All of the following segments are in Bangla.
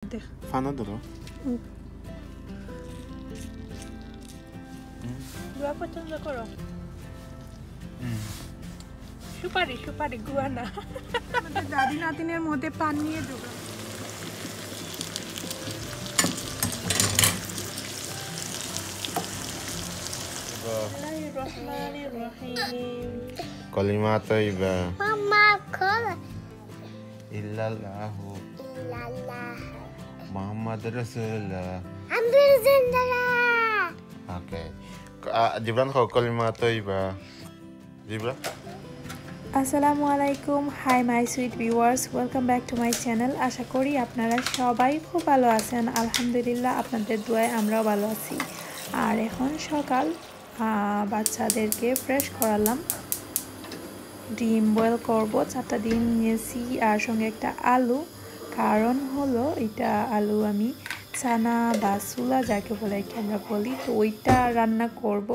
Fanno dulu. Gua পছন্দ করো সুপারি সুপারি গুয়া না আমাদের দাদি নাতিনের মধ্যে পান নিয়ে yoga Kalimat thayyibah. Mama kola. Illallah. Illallah. Muhammad Rasulullah. Alhamdulillah. Okay. Gibran kau kalimat thayyibah. Gibran? আসসালামু আলাইকুম hi my sweet viewers welcome back to my channel আশা করি আপনারা সবাই খুব ভালো আছেন আলহামদুলিল্লাহ আপনাদের দোয়ায় আমরাও ভালো আছি আর এখন সকাল বাচ্চাদেরকে ফ্রেশ করালাম ডিম বয়েল করব 4টা ডিম নিয়েছি আর সঙ্গে একটা আলু কারণ হলো এটা আলু আমি চানা বা সুলা যাকে বলে আমরা বলি তো ওইটা রান্না করব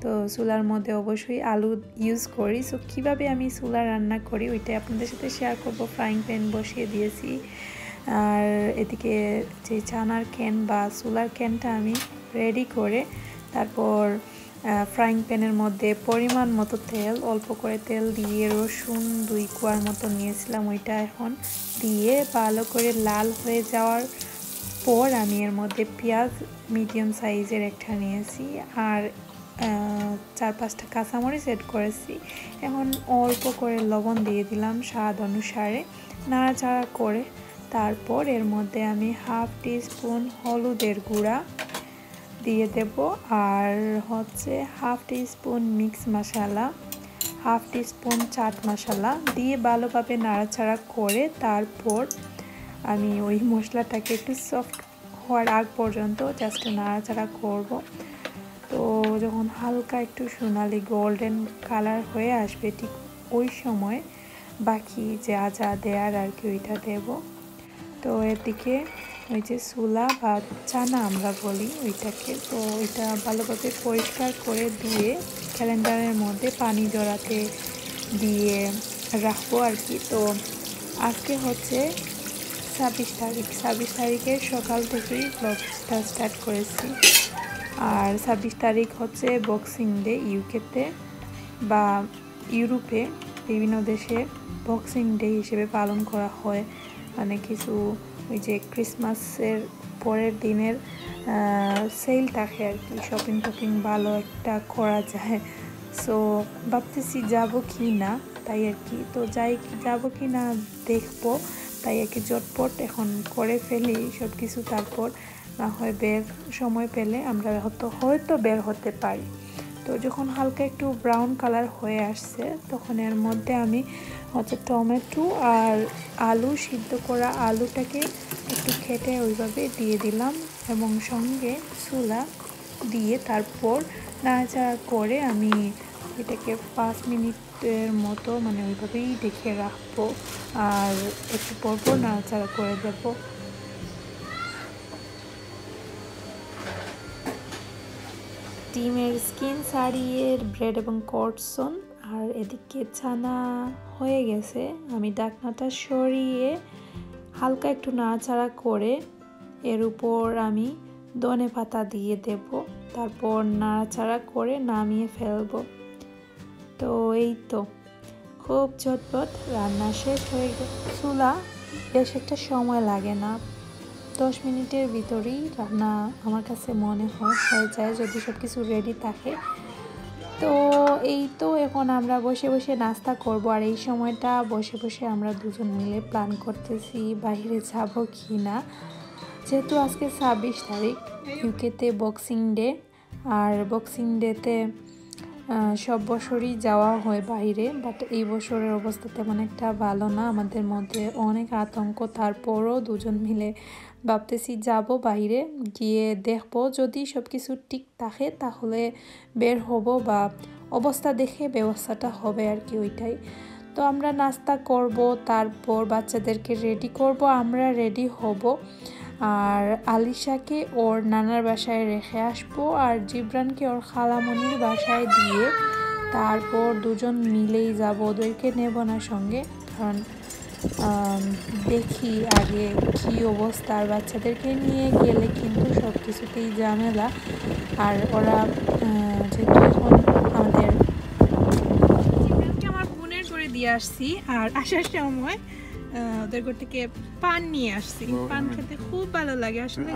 তো চুলার মধ্যে অবশ্যই আলু ইউজ করি সো কীভাবে আমি চুলা রান্না করি ওইটাই আপনাদের সাথে শেয়ার করব ফ্রাইং প্যান বসিয়ে দিয়েছি আর এদিকে যে চানার ক্যান বা চুলার ক্যানটা আমি রেডি করে তারপর ফ্রাইং প্যানের মধ্যে পরিমাণ মতো তেল অল্প করে তেল দিয়ে রসুন 2 কোয়ার মতো নিয়েছিলাম ওইটা এখন দিয়ে ভালো করে লাল হয়ে যাওয়ার পর আমি এর মধ্যে পেঁয়াজ মিডিয়াম সাইজের একটা নিয়েছি আর 4-5টা কাঁচামরিচ এড করেছি এখন অল্প করে লবণ দিয়ে দিলাম স্বাদ অনুসারে নাড়াচাড়া করে তারপর এর মধ্যে আমি হাফ টিস্পুন হলুদের গুঁড়া দিয়ে দেব আর হচ্ছে হাফ টিস্পুন মিক্স মশলা হাফ টিস্পুন চাট মশলা দিয়ে ভালোভাবে নাড়াচাড়া করে তারপর আমি ওই মশলাটাকে একটু সফট হওয়ার আগ পর্যন্ত জাস্ট নাড়াচাড়া করব তো যখন হালকা একটু সোনালি গোল্ডেন কালার হয়ে আসবে ঠিক ওই সময় বাকি যা যা দেওয়ার আর কি ওইটা দেব তো এদিকে ওই যে সুলা বা চানা আমরা বলি ওইটাকে তো ওইটা ভালোভাবে পরিষ্কার করে ধুয়ে ক্যালেন্ডারের মধ্যে পানি জড়াতে দিয়ে রাখবো আর কি তো আজকে হচ্ছে 26 তারিখের সকাল থেকেই ব্লগটা স্টার্ট করেছি আর 26 তারিখ হচ্ছে বক্সিং ডে ইউকেতে বা ইউরোপে বিভিন্ন দেশে বক্সিং ডে হিসেবে পালন করা হয় মানে কিছু ওই যে ক্রিসমাসের পরের দিনের সেল থাকে আর কি শপিং ভালো একটা করা যায় সো ভাবতেছি যাব কি না তাই আর কি তো যাব কি না দেখবো তাই আর কি ঝটপট এখন করে ফেলি সব কিছু তারপর না হয় বের সময় পেলে আমরা হয়তো বের হতে পারি তো যখন হালকা একটু ব্রাউন কালার হয়ে আসছে তখন এর মধ্যে আমি হচ্ছে টমেটো আর আলু সিদ্ধ করা আলুটাকে একটু কেটে ওইভাবে দিয়ে দিলাম এবং সঙ্গে চুলা দিয়ে তারপর নাড়াচাড়া করে আমি এটাকে 5 মিনিটের মতো মানে ওইভাবেই ঢেকে রাখবো আর একটু পরপর নাড়াচাড়া করে দেবো ডিমের স্কিন ছাড়িয়ে ব্রেড এবং কর্নসন আর এদিকে ছানা হয়ে গেছে আমি ঢাকনাটা সরিয়ে হালকা একটু নাড়াচাড়া করে এর উপর আমি ধনে পাতা দিয়ে দেব তারপর নাড়াচাড়া করে নামিয়ে ফেলবো তো এই তো খুব ঝটপট রান্না শেষ হয়ে গেছে চুলা বেশ একটা সময় লাগে না 10 মিনিটের ভিতরেই রান্না আমার কাছে মনে হয়ে যায় যদি সব কিছু রেডি থাকে তো এই তো এখন আমরা বসে বসে নাস্তা করব আর এই সময়টা বসে বসে আমরা দুজন মিলে প্ল্যান করতেছি বাইরে যাব কি না যেহেতু আজকে 26 তারিখ ইউকেতে বক্সিং ডে আর বক্সিং ডেতে সব বছরই যাওয়া হয় বাইরে বাট এই বছরের অবস্থা তেমন একটা ভালো না আমাদের মধ্যে অনেক আতঙ্ক তারপরও দুজন মিলে ভাবতেছি যাব বাইরে গিয়ে দেখবো যদি সব কিছু ঠিক থাকে তাহলে বের হব বা অবস্থা দেখে ব্যবস্থাটা হবে আর কি ওইটাই তো আমরা নাস্তা করব তারপর বাচ্চাদেরকে রেডি করব আমরা রেডি হব আর আলিশাকে ওর নানার বাসায় রেখে আসবো আর জিবরানকে ওর খালামণির বাসায় দিয়ে তারপর দুজন মিলেই যাব ওদেরকে নেব না সঙ্গে কারণ দেখি আগে কি অবস্থা। আর বাচ্চাদেরকে নিয়ে গেলে কিন্তু সব কিছুতেই ঝামেলা। আর ওরা যেহেতু এখন আমাদের আমার বোনের করে দিয়ে আসছি, আর আসার সময় ওদের ঘর থেকে পান নিয়ে আসছি। পান খেতে খুব ভালো লাগে আসলে।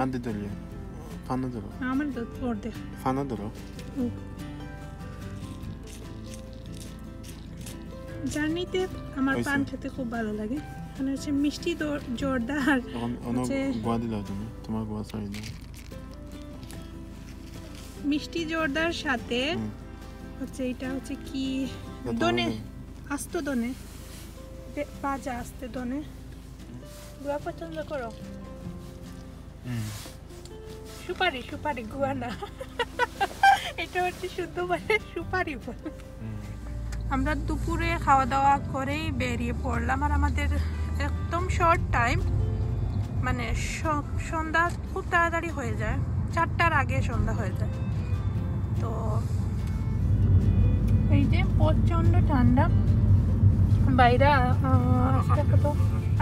আমার তো অর্ধেক জার্নিতে আমার পান খেতে খুব ভালো লাগে। এখানে হচ্ছে মিষ্টি জর্দা আর মিষ্টি জর্দার সাথে হচ্ছে এটা হচ্ছে কি দনে, আস্ত দনে, ভাজা আস্তে দনে। গুয়া পছন্দ করো? সুপারি, সুপারি, গুয়া না। এটা হচ্ছে শুদ্ধ মানে সুপারি ফল। আমরা দুপুরে খাওয়া দাওয়া করেই বেরিয়ে পড়লাম। আর আমাদের একদম শর্ট টাইম, মানে সন্ধ্যা খুব তাড়াতাড়ি হয়ে যায়, 4টার আগে সন্ধ্যা হয়ে যায়। তো এই যে প্রচণ্ড ঠান্ডা বাইরে,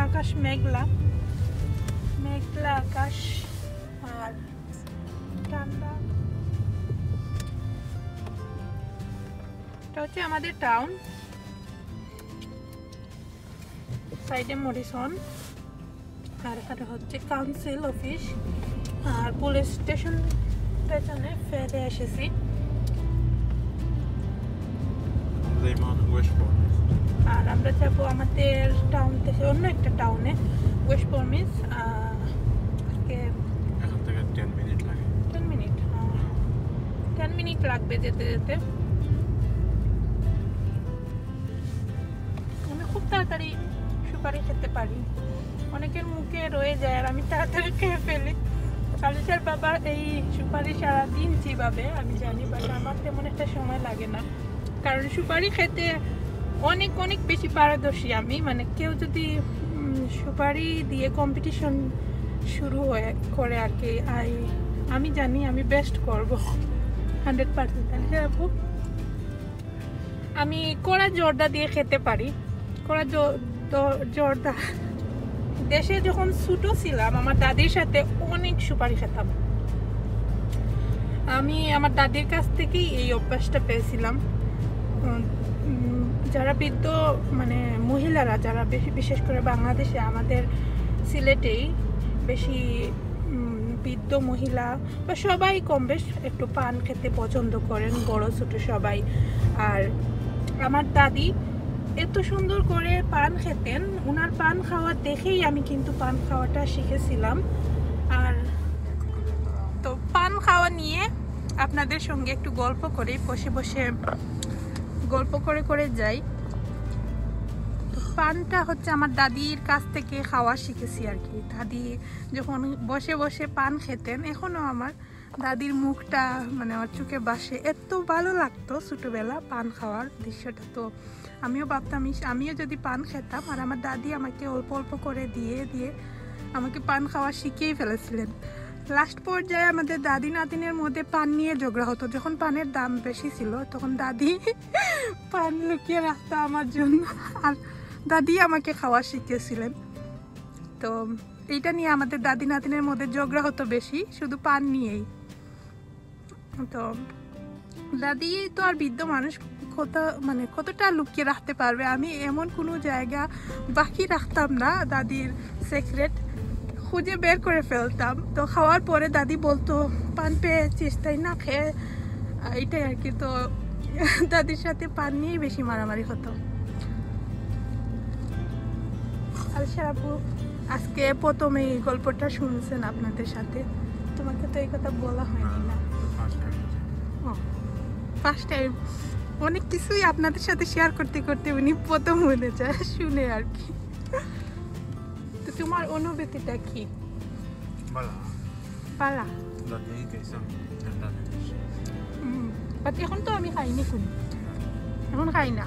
আকাশ মেঘলা মেঘলা আকাশ আর ঠান্ডা। এটা হচ্ছে আমাদের টাউন, সাইডে মরিসন, আর এটা হচ্ছে কাউন্সিল অফিস আর পুলিশ স্টেশন পেছনে ফেলে এসেছি। আর আমরা যাবো আমাদের টাউন থেকে অন্য একটা টাউনে, ওয়েস্ট প্রমিস। এখান থেকে 10 মিনিট লাগে। 10 মিনিট লাগবে যেতে যেতে। আমি খুব তাড়াতাড়ি সুপারি খেতে পারি, অনেকের মুখে রয়ে যায় আর আমি তাড়াতাড়ি খেয়ে ফেলি। কালিসার বাবা এই সুপারি সারাদিন চিবাবে আমি জানি, বাট আমার তেমন একটা সময় লাগে না, কারণ সুপারি খেতে অনেক অনেক বেশি পারদর্শী আমি। মানে কেউ যদি সুপারি দিয়ে কম্পিটিশন শুরু করে আর কি, আমি জানি আমি বেস্ট করব 100%। আমি কড়া জর্দা দিয়ে খেতে পারি। কড়া জর্দা দেশে যখন ছোটো ছিলাম আমার দাদির সাথে অনেক সুপারি খেতাম। আমি আমার দাদির কাছ থেকেই এই অভ্যাসটা পেয়েছিলাম। যারা বৃদ্ধ মানে মহিলারা, যারা বিশেষ করে বাংলাদেশে, আমাদের সিলেটেই বেশি বৃদ্ধ মহিলা বা সবাই কম বেশ একটু পান খেতে পছন্দ করেন, বড় ছোট সবাই। আর আমার দাদি এত সুন্দর করে পান খেতেন, ওনার পান খাওয়া দেখেই আমি কিন্তু পান খাওয়াটা শিখেছিলাম। আর তো পান খাওয়া নিয়ে আপনাদের সঙ্গে একটু গল্প করে বসে বসে গল্প করে করে যাই। পানটা হচ্ছে আমার দাদির কাছ থেকে খাওয়া শিখেছি আর কি। দাদি যখন বসে বসে পান খেতেন, এখনও আমার দাদির মুখটা মানে আমার চোখে বাসে। এত ভালো লাগতো ছোটোবেলা পান খাওয়ার দৃশ্যটা। তো আমিও ভাবতাম আমিও যদি পান খেতাম। আর আমার দাদি আমাকে অল্প অল্প করে দিয়ে দিয়ে আমাকে পান খাওয়া শিখিয়েই ফেলেছিলেন। লাস্ট পর্যায়ে আমাদের দাদি নাতিনের মধ্যে পান নিয়ে ঝগড়া হতো। যখন পানের দাম বেশি ছিল তখন দাদি পান লুকিয়ে রাখতো আমার জন্য, আর দাদি আমাকে খাওয়া শিখিয়েছিলেন। তো এইটা নিয়ে আমাদের দাদি নাতিনের মধ্যে ঝগড়া হতো বেশি, শুধু পান নিয়েই। তো দাদি তো আর বৃদ্ধ মানুষ, কতটা লুকিয়ে রাখতে পারবে। আমি এমন কোনো জায়গা বাকি রাখতাম না, দাদির সিক্রেট খুঁজে বের করে ফেলতাম। তো খাওয়ার পরে দাদি বলতো পান পেয়েছিস তাই না, খেয়ে, এইটাই আর কি। তো দাদির সাথে পান নিয়েই বেশি মারামারি হতো। আলশা আপু আজকে প্রথমে এই গল্পটা শুনছেন আপনাদের সাথে, তোমাকে তো এই কথা বলা হয়নি না? First time. অনেক কিছুই আপনাদের সাথে শেয়ার করতে করতে উনি প্রথম হয়ে যায় শুনে আর কি। তো তোমার অনুভূতিটা কি? পালা এখন তো আমি খাইনি, কোন এখন খাই না।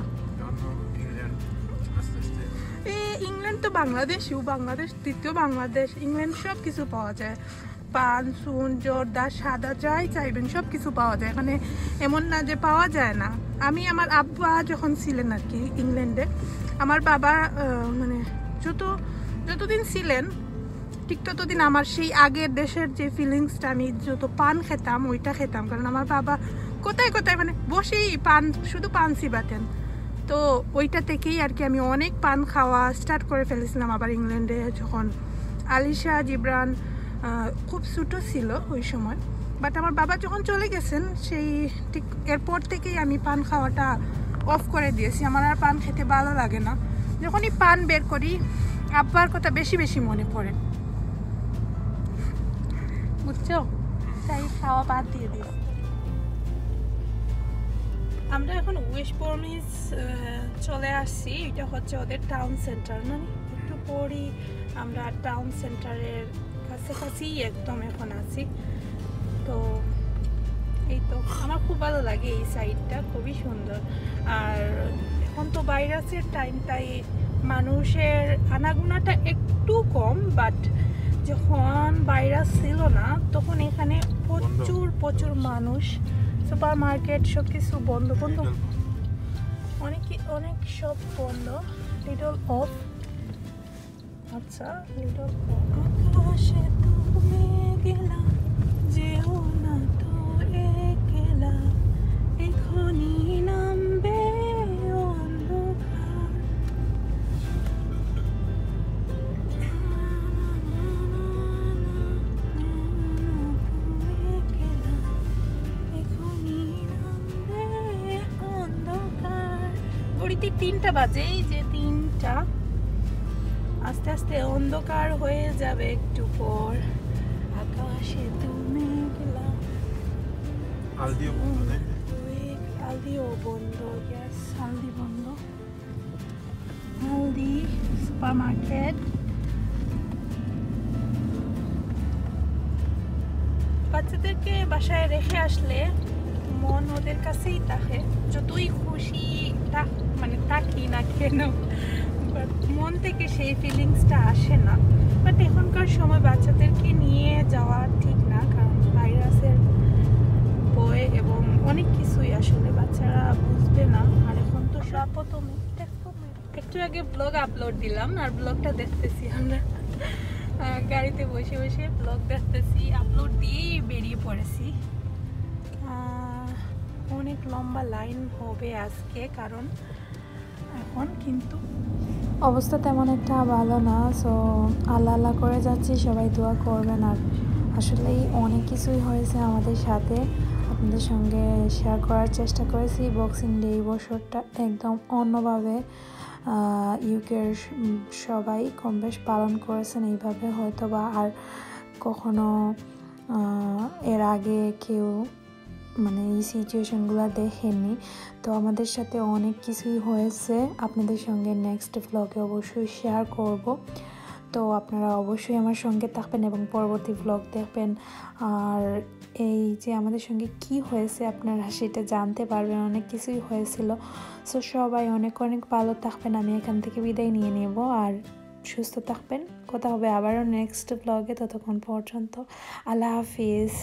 ইংল্যান্ড তো বাংলাদেশও, বাংলাদেশ দ্বিতীয় বাংলাদেশ। ইংল্যান্ড সব কিছু পাওয়া যায়, পান, সুন, জর্দা, সাদা, যাই চাইবেন সব কিছু পাওয়া যায় এখানে। এমন না যে পাওয়া যায় না। আমি আমার আব্বা যখন ছিলেন আর কি ইংল্যান্ডে, আমার বাবা মানে যতদিন ছিলেন ঠিক ততদিন আমার সেই আগের দেশের যে ফিলিংসটা, আমি যত পান খেতাম ওইটা খেতাম, কারণ আমার বাবা কোথায় কোথায় মানে বসেই শুধু পান চিবাতেন। তো ওইটা থেকেই আর কি আমি অনেক পান খাওয়া স্টার্ট করে ফেলেছিলাম। আবার ইংল্যান্ডে যখন আলিশা জিব্রান খুব ছোটো ছিল ওই সময়, বাট আমার বাবা যখন চলে গেছেন সেই ঠিক এরপর থেকেই আমি পান খাওয়াটা অফ করে দিয়েছি। আমার আর পান খেতে ভালো লাগে না। যখনই পান বের করি আব্বার কথা বেশি বেশি মনে পড়ে, বুঝছো? তাই খাওয়া বাদ দিয়ে দিই। আমরা এখন ওয়েস্ট বর্মিজ চলে আসছি। এটা হচ্ছে ওদের টাউন সেন্টার, মানে একটু পরই আমরা টাউন সেন্টারের কাছাকাছি একদম এখন আছি। তো এই তো আমার খুব ভালো লাগে এই সাইডটা, খুবই সুন্দর। আর এখন তো ভাইরাসের টাইম, তাই মানুষের আনাগোনাটা একটু কম, বাট যখন ভাইরাস ছিল না তখন এখানে প্রচুর মানুষ, সুপার মার্কেট সব কিছু বন্ধ অনেক সব বন্ধ। লিটল অফ, আচ্ছা লিটল আকাশে তুমি গেলা যেও না তো একলা এখনি নামবে অন্ধকার। ঘড়িতে 3টা বাজে, এই যে 3টা, আস্তে আস্তে অন্ধকার হয়ে যাবে একটু পর। আকাশে তুমি গেলা, আলদিও বন্ধ, আলদিও বন্ধ, ইয়েস আলদি বন্ধ। Aldi super market. বাচ্চাদেরকে বাসায় রেখে আসলে মন ওদের কাছেই থাকে, যতই খুশি মানে থাকি না কেন, বাট মন থেকে সেই ফিলিংসটা আসে না। বাট এখনকার সময় বাচ্চাদেরকে নিয়ে যাওয়া ঠিক না, কারণ ভাইরাসের ভয় এবং অনেক কিছুই আসলে বাচ্চারা বুঝবে না। আর এখন তো প্রথমে একটু আগে ব্লগ আপলোড দিলাম, আর ব্লগটা দেখতেছি আমরা গাড়িতে বসে বসে ব্লগ দেখতেছি, আপলোড দিয়েই বেরিয়ে পড়েছি। অনেক লম্বা লাইন হবে আজকে, কারণ এখন কিন্তু অবস্থা তেমন একটা ভালো না। সো আল্লাহ করে যাচ্ছি, সবাই দোয়া করবেন। আর আসলেই অনেক কিছুই হয়েছে আমাদের সাথে, আপনাদের সঙ্গে শেয়ার করার চেষ্টা করেছি। বক্সিং ডে এই বছরটা একদম অন্যভাবে ইউকের সবাই কম বেশ পালন করেছেন এইভাবে, হয়তো বা আর কখনো এর আগে কেউ মানে এই সিচুয়েশনগুলো দেখেনি। তো আমাদের সাথে অনেক কিছুই হয়েছে, আপনাদের সঙ্গে নেক্সট ভ্লগে অবশ্যই শেয়ার করব। তো আপনারা অবশ্যই আমার সঙ্গে থাকবেন এবং পরবর্তী ভ্লগ দেখবেন। আর এই যে আমাদের সঙ্গে কি হয়েছে আপনারা সেটা জানতে পারবেন, অনেক কিছুই হয়েছিল। সো সবাই অনেক ভালো থাকবেন। আমি এখান থেকে বিদায় নিয়ে নেব, আর সুস্থ থাকবেন। কথা হবে আবারও নেক্সট ভ্লগে, ততক্ষণ পর্যন্ত আল্লাহ হাফিজ।